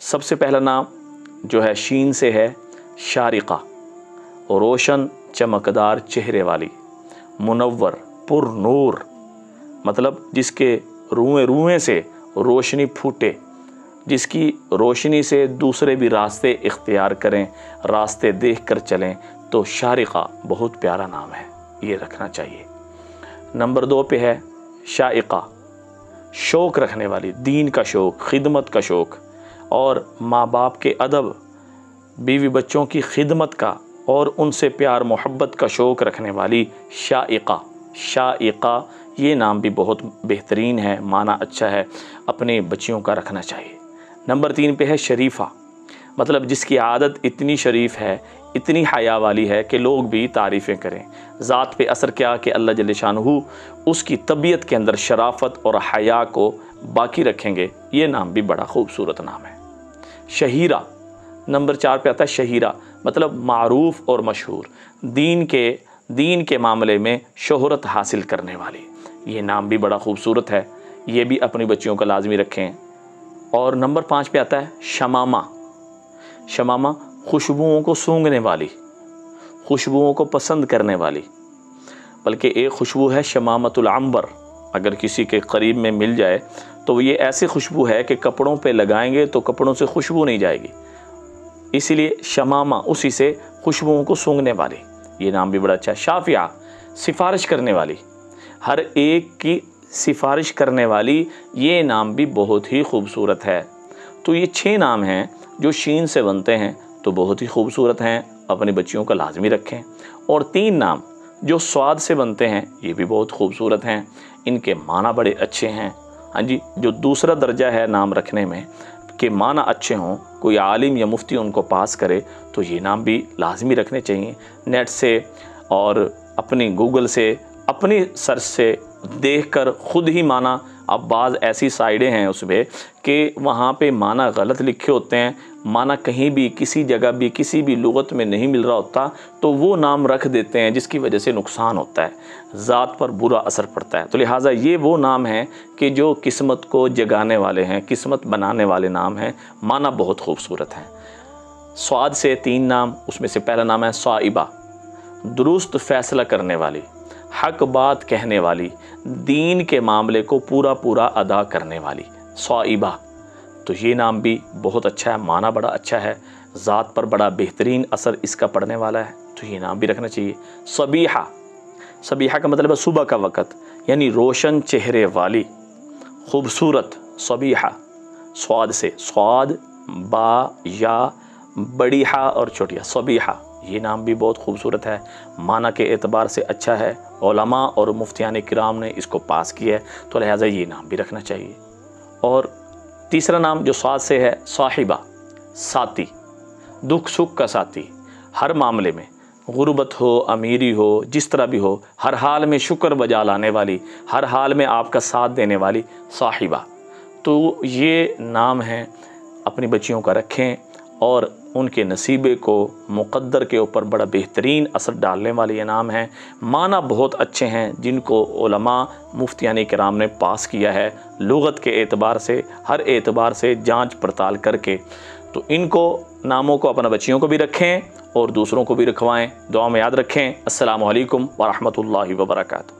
सबसे पहला नाम जो है शीन से है शारिका, रोशन चमकदार चेहरे वाली, मुनव्वर पुरनूर, मतलब जिसके रुएं रुएं से रोशनी फूटे, जिसकी रोशनी से दूसरे भी रास्ते इख्तियार करें, रास्ते देख कर चलें, तो शारिका बहुत प्यारा नाम है, ये रखना चाहिए। नंबर 2 पे है शाइका, शौक़ रखने वाली, दीन का शौक़, खिदमत का शौक़ और माँ बाप के अदब, बीवी बच्चों की खिदमत का और उनसे प्यार मोहब्बत का शौक़ रखने वाली शाइका। शाइका ये नाम भी बहुत बेहतरीन है, माना अच्छा है, अपने बच्चियों का रखना चाहिए। नंबर 3 पे है शरीफ़ा, मतलब जिसकी आदत इतनी शरीफ है, इतनी हया वाली है कि लोग भी तारीफ़ें करें। ज़ात पे असर क्या कि अल्लाह जल्ल शानुहु उसकी तबीयत के अंदर शराफत और हया को बाकी रखेंगे। ये नाम भी बड़ा खूबसूरत नाम है। शहीरा, नंबर 4 पे आता है शहीरा, मतलब मारूफ़ और मशहूर, दीन के मामले में शोहरत हासिल करने वाली। ये नाम भी बड़ा खूबसूरत है, ये भी अपनी बच्चियों का लाजमी रखें। और नंबर 5 पे आता है शमामा। शमामा खुशबुओं को सूंघने वाली, खुशबुओं को पसंद करने वाली, बल्कि एक खुशबू है शमामतुल अंबर, अगर किसी के करीब में मिल जाए तो ये ऐसी खुशबू है कि कपड़ों पे लगाएंगे तो कपड़ों से खुशबू नहीं जाएगी, इसीलिए शमामा, उसी से खुशबुओं को सूंघने वाली, ये नाम भी बड़ा अच्छा है। शाफिया, सिफारिश करने वाली, हर एक की सिफारिश करने वाली, ये नाम भी बहुत ही खूबसूरत है। तो ये 6 नाम हैं जो शीन से बनते हैं, तो बहुत ही खूबसूरत हैं, अपनी बच्चियों का लाजमी रखें। और 3 नाम जो स्वाद से बनते हैं, ये भी बहुत खूबसूरत हैं, इनके माना बड़े अच्छे हैं। हाँ जी, जो दूसरा दर्जा है नाम रखने में कि माना अच्छे हों, कोई आलिम या मुफ्ती उनको पास करे, तो ये नाम भी लाजमी रखने चाहिए। नेट से और अपनी गूगल से, अपनी सर्च से देखकर खुद ही माना, अब बाज़ ऐसी साइडें हैं उसमें कि वहाँ पे माना गलत लिखे होते हैं, माना कहीं भी किसी जगह भी किसी भी लुगत में नहीं मिल रहा होता, तो वो नाम रख देते हैं जिसकी वजह से नुकसान होता है, ज़ात पर बुरा असर पड़ता है। तो लिहाजा ये वो नाम हैं कि जो किस्मत को जगाने वाले हैं, किस्मत बनाने वाले नाम हैं, माना बहुत खूबसूरत हैं। स्वाद से 3 नाम, उसमें से पहला नाम है साइबा, दुरुस्त फ़ैसला करने वाली, हक बात कहने वाली, दीन के मामले को पूरा पूरा अदा करने वाली, साइबा। तो ये नाम भी बहुत अच्छा है, माना बड़ा अच्छा है, ज़ात पर बड़ा बेहतरीन असर इसका पड़ने वाला है, तो ये नाम भी रखना चाहिए। सबीहा, सबीहा का मतलब है सुबह का वक़्त, यानी रोशन चेहरे वाली, खूबसूरत, सबीहा। स्वाद से, स्वाद बा या बड़ी हा और छोटिया, सबीहा, ये नाम भी बहुत खूबसूरत है, माना के एतबार से अच्छा है, उलमा और मुफ्तियान किराम ने इसको पास किया है, तो लिहाजा ये नाम भी रखना चाहिए। और तीसरा नाम जो स्वाद से है साहिबा, साथी, दुख सुख का साथी, हर मामले में, गुर्बत हो, अमीरी हो, जिस तरह भी हो, हर हाल में शुक्र बजा लाने वाली, हर हाल में आपका साथ देने वाली, साहिबा। तो ये नाम हैं, अपनी बच्चियों का रखें और उनके नसीबे को मुक़द्दर के ऊपर बड़ा बेहतरीन असर डालने वाले ये नाम हैं। माना बहुत अच्छे हैं, जिनको उलमा मुफ्तियान किराम ने पास किया है, लुगत के एतबार से, हर एतबार से जांच पड़ताल करके। तो इनको नामों को अपना बच्चियों को भी रखें और दूसरों को भी रखवाएं। दुआ में याद रखें। अस्सलामु अलैकुम व रहमतुल्लाहि व बरकातुहू।